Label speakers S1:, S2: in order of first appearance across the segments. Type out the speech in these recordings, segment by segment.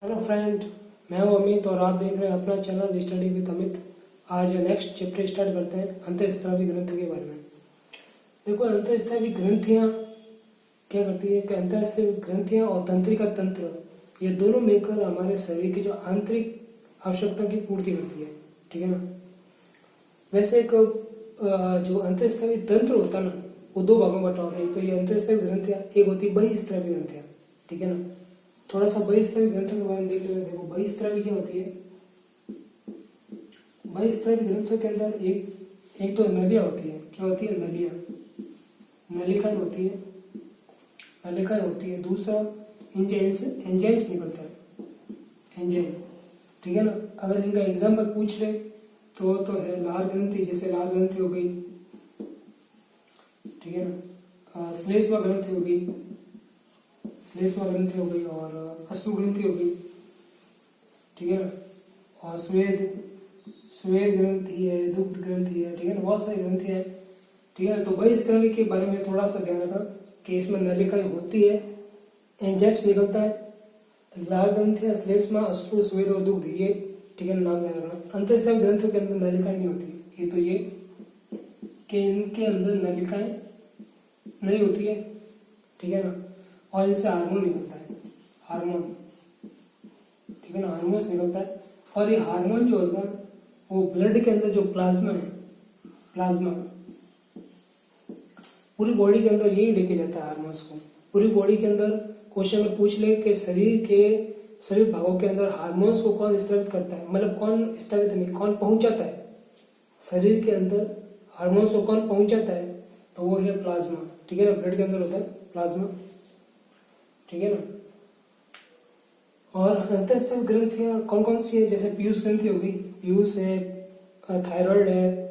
S1: Hello friend, मैं हूं अमित और आप देख रहे हैं अपना चैनल स्टडी विद अमित। आज नेक्स्ट चैप्टर स्टार्ट करते हैं अंतःस्रावी ग्रंथियों के बारे में। देखो, अंतःस्रावी ग्रंथियां क्या करती है कि अंतःस्रावी ग्रंथियां और तंत्रिका तंत्र ये दोनों मिलकर हमारे शरीर की जो आंतरिक आवश्यकता की पूर्ति करती है। ठीक है ना। वैसे एक जो अंतःस्रावी तंत्र होता है ना, वो दो भागों में बटा होता है। तो ये अंतःस्रावी ग्रंथियां एक होती है बहिःस्रावी ग्रंथियां। ठीक है ना। थोड़ा सा बहिःस्रावी ग्रंथों के बारे में देख लेते हैं। देखो, बहिःस्रावी क्या होती है। बहिःस्रावी ग्रंथों के अंदर एक तो नलियां होती है। क्या होती है? नलियां, नलिकाएं होती है, नलिकाएं होती है। दूसरा एंजाइम्स निकलता है, एंजाइम। ठीक है ना। अगर इनका एग्जाम्पल पूछ ले तो है लाल ग्रंथि, जैसे लाल ग्रंथि हो गई। ठीक है ना। श्लेष्मा ग्रंथि हो गई, श्लेष्मा ग्रंथि हो गई, और अश्रु ग्रंथि हो गई। ठीक है ना। और स्वेद ग्रंथि है, दुग्ध ग्रंथि है। ठीक है ना। बहुत सारी ग्रंथि है। ठीक है। तो बहिःस्रावी के बारे में थोड़ा सा ध्यान रखना कि इसमें नलिकाएं होती है, एंजाइम्स निकलता है। लाल ग्रंथि, श्लेष्मा, अश्रु, स्वेद और दुग्ध, ये ठीक है नाम ध्यान रखना। अंतःस्रावी ग्रंथियों के अंदर नलिकाएं नहीं होती। ये तो ये कि इनके अंदर नलिकाएं नहीं होती है। ठीक है ना। और इनसे हार्मोन निकलता है, हार्मोन। ठीक है ना। हार्मोन निकलता है। और ये हार्मोन जो होगा वो ब्लड के अंदर जो प्लाज्मा है, प्लाज्मा पूरी बॉडी के अंदर यही लेके जाता है हार्मोन्स को। पूरी बॉडी के अंदर क्वेश्चन में पूछ ले कि शरीर भागों के अंदर हार्मोन्स को कौन स्रावित करता है, मतलब कौन स्रावित नहीं, कौन पहुंचाता है शरीर के अंदर हार्मोन्स को, कौन पहुंचाता है, तो वो है प्लाज्मा। ठीक है ना। ब्लड के अंदर होता है प्लाज्मा। ठीक है ना। और अंतःस्रावी ग्रंथियां कौन कौन सी है? जैसे पीयूष ग्रंथि होगी, पीयूष है, थायराइड है,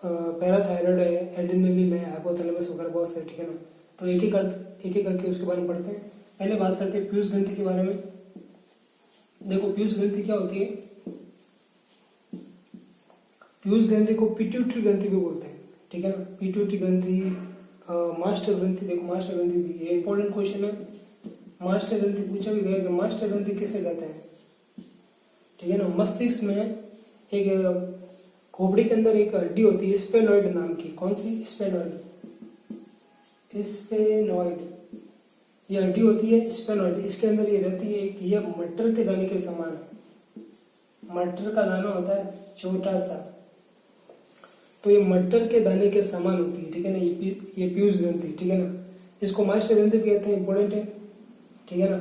S1: पैराथायराइड है, एड्रेनलिन है, हाइपोथैलेमस वगैरह बहुत सारे। ठीक है ना। तो एक एक करके उसके बारे में पढ़ते हैं। पहले बात करते हैं पीयूष ग्रंथि के बारे में। देखो, पीयूष ग्रंथि क्या होती है। पीयूष ग्रंथि को पिट्यूटरी ग्रंथि भी बोलते हैं। ठीक है ना। पिट्यूटरी ग्रंथि, मास्टर ग्रंथि। देखो, मास्टर ग्रंथि भी ये इंपॉर्टेंट क्वेश्चन है। मास्टर ग्रंथि पूछा भी गया कि मास्टर ग्रंथि किसे कहते हैं। ठीक है ना। मस्तिष्क में एक खोपड़ी के अंदर एक हड्डी होती है स्फेनॉइड नाम की। कौन सी? स्फेनॉइड, स्फेनॉइड ये हड्डी होती है स्फेनॉइड। इसके अंदर ये रहती है कि ये मटर के दाने के समान है। मटर का दाना होता है छोटा सा, तो ये मटर के दाने के समान होती है। ठीक है ना। ये पीयूष ग्रंथि। ठीक है ना। इसको मास्टर ग्रंथि भी कहते हैं, इंपॉर्टेंट है। ठीक है ना।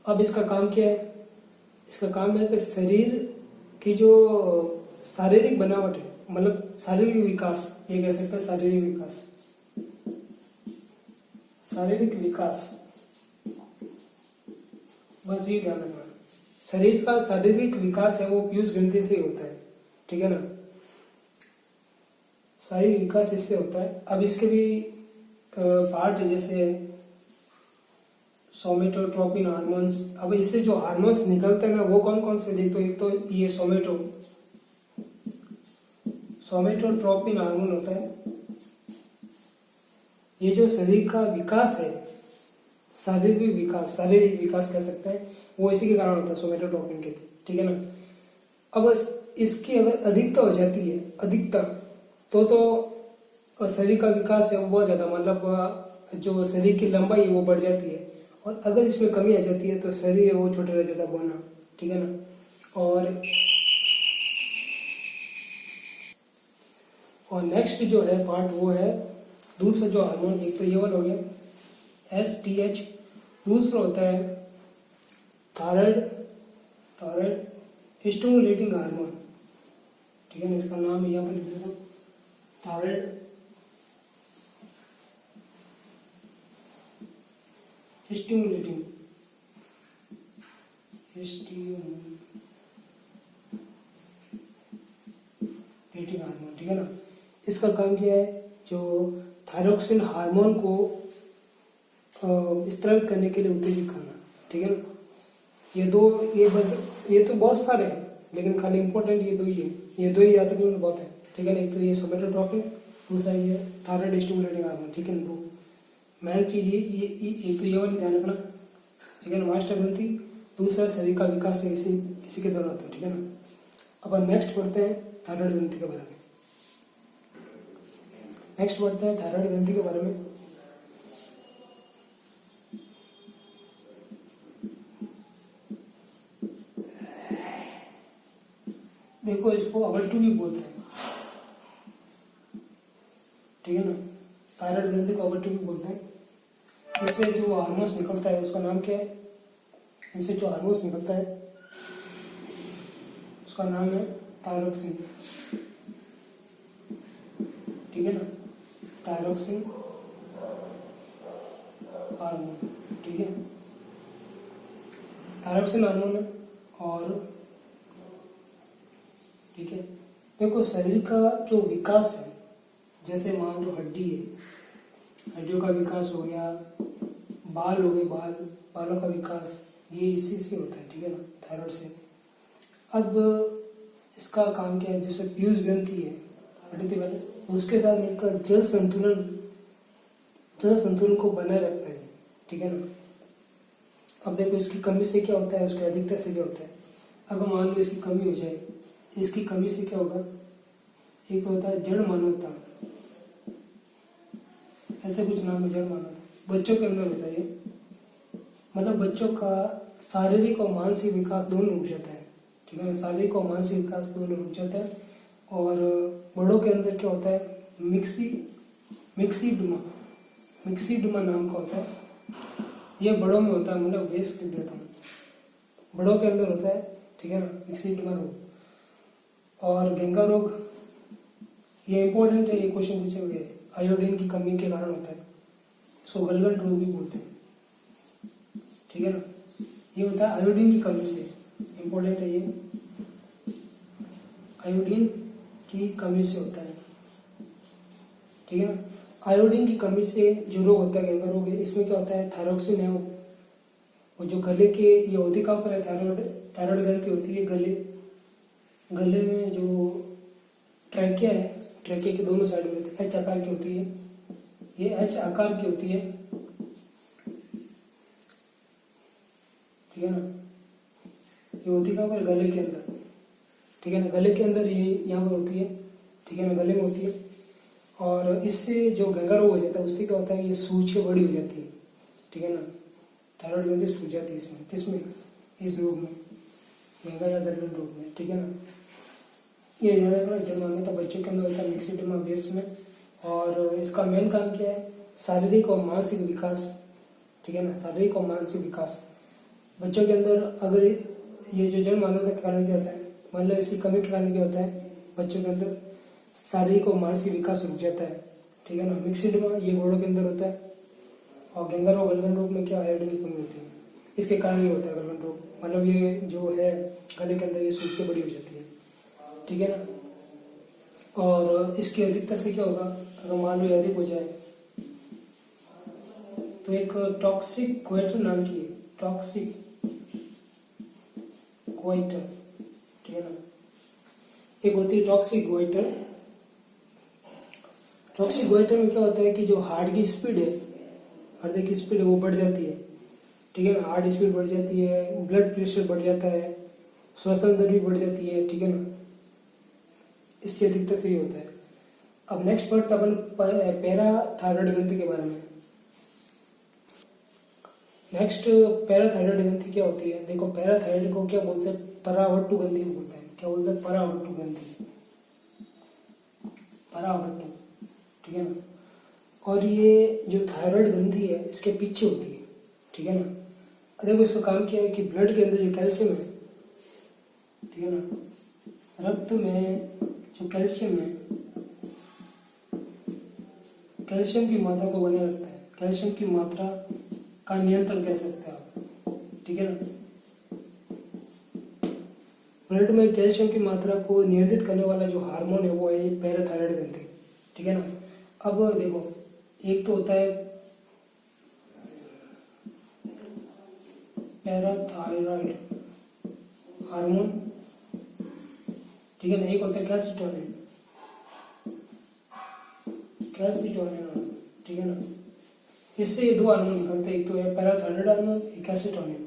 S1: अब इसका काम क्या है? इसका काम है कि शरीर की जो शारीरिक बनावट है, मतलब शारीरिक विकास, ये कह सकते हैं शारीरिक विकास, शारीरिक विकास, बस ये ध्यान रखना। शरीर का शारीरिक विकास है वो पीयूष ग्रंथि से ही होता है। ठीक है ना। शारीरिक विकास इससे होता है। अब इसके भी पार्ट है, जैसे सोमेटोट्रोपिन हार्मोन्स। अब इससे जो हार्मोन्स निकलते हैं ना, वो कौन कौन से? देखो, एक तो ये सोमेटोट्रोपिन हार्मोन होता है। ये जो शरीर का विकास है, शारीरिक विकास कह सकते हैं, वो इसी के कारण होता है, सोमेटोट्रोपिन के। ठीक है ना। अब इसकी अगर अधिकता हो जाती है, अधिकता, तो शरीर का विकास है वो बहुत ज्यादा, मतलब जो शरीर की लंबाई है वो बढ़ जाती है। और अगर इसमें कमी आ जाती है तो शरीर है वो छोटा रह जाता है, बोना। ठीक है ना। और नेक्स्ट जो है पार्ट वो है दूसरा जो हार्मोन। एक तो ये वाला हो गया STH, दूसरा होता है थायराइड स्टिमुलेटिंग हार्मोन। ठीक है ना। इसका नाम यहाँ पर लिख देता हूँ, थायराइड स्टिमुलेटिंग हार्मोन। ठीक है ना। इसका काम क्या है? जो थायरोक्सिन हार्मोन को स्रावित करने के लिए उत्तेजित करना। ठीक है ना। ये तो बहुत सारे हैं, लेकिन खाली इंपॉर्टेंट ये दो ही है। ये दो ही याद रखना बहुत है। ठीक है ना। एक तो ये सोमेटोट्रोपिन, दूसरा ये थायराइड स्टिमुलेटिंग हार्मोन। ठीक है ना। दो मेन चीज ये तो ये वाली ध्यान रखना। ठीक है ना। मास्टर ग्रंथि दूसरा शरीर का विकास किसी किसी के द्वारा होता है, ठीक है ना। अपन नेक्स्ट पढ़ते हैं थायराइड ग्रंथि के बारे में। नेक्स्ट पढ़ते हैं थायराइड ग्रंथि के बारे में। देखो, इसको अवल्टू भी बोलते हैं, ठीक है ना। थायराइड ग्रंथि को अवल्टू भी बोलते हैं। इससे जो हार्मोन्स निकलता है उसका नाम क्या है? इससे जो हार्मोन्स निकलता है उसका नाम है थायरोक्सिन, ठीक है ना। थायरोक्सिन हार्मोन, ठीक है। थायरोक्सिन हार्मोन है। और ठीक है, देखो शरीर का जो विकास है, जैसे मान लो हड्डी है, हड्डियों का विकास हो गया, बाल हो गए, बालों का विकास, ये इसी से होता है, ठीक है ना, थायराइड से। अब इसका काम क्या है? जैसे पीयूष ग्रंथि है हड्डी के बारे, उसके साथ मिलकर जल संतुलन को बनाए रखता है, ठीक है ना। अब देखो, इसकी कमी से क्या होता है, उसकी अधिकता से क्या होता है। अगर मान लो इसकी कमी हो जाए, इसकी कमी से क्या होगा? एक होता है जड़ मानवता, ऐसे कुछ नाम है, जड़ मानवता। बच्चों के अंदर होता है, मतलब बच्चों का शारीरिक और मानसिक विकास दोनों रुक जाता है, ठीक है। शारीरिक और मानसिक विकास दोनों रुक जाता है। और बड़ों के अंदर क्या होता है? मिक्सीडुमा नाम का होता है। ये बड़ों में होता है, मतलब वेस्ट लिख देता हूँ, बड़ों के अंदर होता है, ठीक है ना, मिक्सीडुमा रोग। और गेंगा रोग, ये इंपॉर्टेंट है, ये क्वेश्चन पूछे हुए, आयोडीन की कमी के कारण होता है, इसको गलगंड रोग भी बोलते हैं, ठीक है ना। ये होता है आयोडीन की कमी से, इंपॉर्टेंट है ये, आयोडीन की कमी से होता है, ठीक है ना। आयोडीन की कमी से जो रोग होता है गेंगा रोग है, इसमें क्या होता है? थायरोक्सिन है वो जो गले के, ये होती कहाँ पर है? थायराइड ग्रंथि होती है गले में, जो ट्रैकिया है, ट्रैकिया के दोनों साइड में एच आकार की होती है, ये एच आकार की होती है, ठीक है ना। ये होती कहाँ पर? गले के अंदर, ठीक है ना, गले के अंदर, ये यहाँ पर होती है, ठीक है ना, गले में होती है। और इससे जो गेंगा रोग हो जाता है, उससे क्या होता है? ये सूजन बड़ी हो जाती है, ठीक है ना। थायराइड ग्रंथि सूज जाती है इसमें, किसमें? इस रोग में, गेंगा या गलगंड रोग में, ठीक है ना। ये जन्माता बच्चों के अंदर होता है, मिक्सीडुमा बेस में। और इसका मेन काम क्या है? शारीरिक और मानसिक विकास, ठीक है ना, शारीरिक और मानसिक विकास बच्चों के अंदर। अगर ये जो जन्म मानवता के कारण क्या होता है, मान लो इसकी कमी के कारण क्या होता है, बच्चों के अंदर शारीरिक और मानसिक विकास रुक जाता है, ठीक है ना। मिक्सीडुमा ये बड़ों के अंदर होता है। और गेंगा रोग, गलगंड रोग में क्या? आयोडीन की कमी होती है, इसके कारण ये होता है गलगंड रोग, मतलब ये जो है गले के अंदर ये सूज के बड़ी हो जाती है, ठीक है ना। और इसकी अधिकता से क्या होगा? अगर मान लो अधिक हो जाए तो एक टॉक्सिक गोइटर नाम की, टॉक्सिक गोइटर, ठीक है ना, एक होती है टॉक्सिक गोइटर। टॉक्सिक गोइटर में क्या होता है कि जो हार्ट की स्पीड है, हृदय की स्पीड है, वो बढ़ जाती है, ठीक है ना। हार्ट स्पीड बढ़ जाती है, ब्लड प्रेशर बढ़ जाता है, श्वसन दर भी बढ़ जाती है, ठीक है ना। इसकी अधिकता से ही होता है। अब नेक्स्ट पढ़ते अपन पैराथायराइड ग्रंथि के बारे में। नेक्स्ट पैराथायराइड ग्रंथि क्या होती है? देखो, पैराथायराइड को क्या बोलते हैं? परावर्तु ग्रंथि बोलते हैं। क्या बोलते हैं? परावर्तु ग्रंथि, परावर्तु, ठीक है ना। और ये जो थायराइड ग्रंथि है इसके पीछे होती है, ठीक है ना। देखो, इसका काम क्या है कि ब्लड के अंदर जो कैल्शियम है, ठीक है ना, रक्त में जो कैल्शियम है, कैल्शियम की मात्रा को बनाए रखता है, कैल्शियम की मात्रा का नियंत्रण कह सकते हैं आप, ठीक है ना। ब्लड में कैल्शियम की मात्रा को नियंत्रित करने वाला जो हार्मोन है वो है पैराथायराइड ग्रंथि, ठीक है ना। अब देखो, एक तो होता है पैराथायराइड हार्मोन, ठीक है ना, एक होता है कैल्सिटोनिन, ठीक है ना। इससे ये दो हार्मोन निकलते हैं, एक तो है पैराथायराइड हार्मोन, एक कैल्सिटोनिन,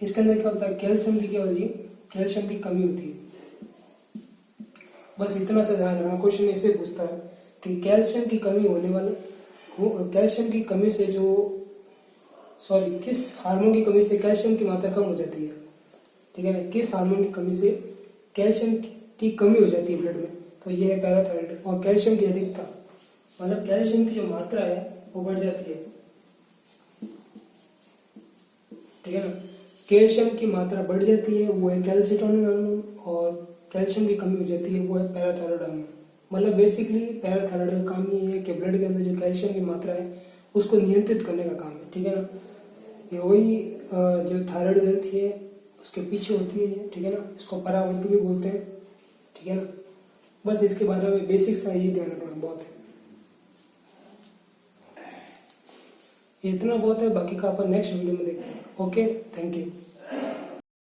S1: इसके अंदर क्या होता है, कैल्शियम की क्या होती है, कैल्शियम की कमी होती है। बस इतना सा ध्यान रखना, क्वेश्चन ऐसे पूछता है कि कैल्शियम की कमी होने वाला, कैल्शियम की कमी से जो, सॉरी, किस हार्मोन की कमी से कैल्शियम की मात्रा कम हो जाती है, ठीक है ना, किस हार्मोन की कमी से कैल्शियम की कमी हो जाती है ब्लड में, तो ये है पैराथायराइड। और कैल्शियम की अधिकता, मतलब कैल्शियम की जो मात्रा है वो बढ़ जाती है, ठीक है ना, कैल्शियम की मात्रा बढ़ जाती है, वो है कैल्सिटोनिन हार्मोन, और कैल्शियम की कमी हो जाती है, वो है पैराथायराइड हार्मोन। मतलब बेसिकली पैराथायराइड का काम ये है कि ब्लड के अंदर जो कैल्शियम की मात्रा है उसको नियंत्रित करने का काम है, ठीक है ना। ये वही जो थायराइड ग्रंथि है उसके पीछे होती है, ठीक है ना, इसको परावर्तक भी बोलते हैं, ठीक है ना। बस इसके बारे में बेसिक सा ये ध्यान रखना बहुत है, ये इतना बहुत है, बाकी का अपन नेक्स्ट वीडियो में देखते हैं। Okay, thank you.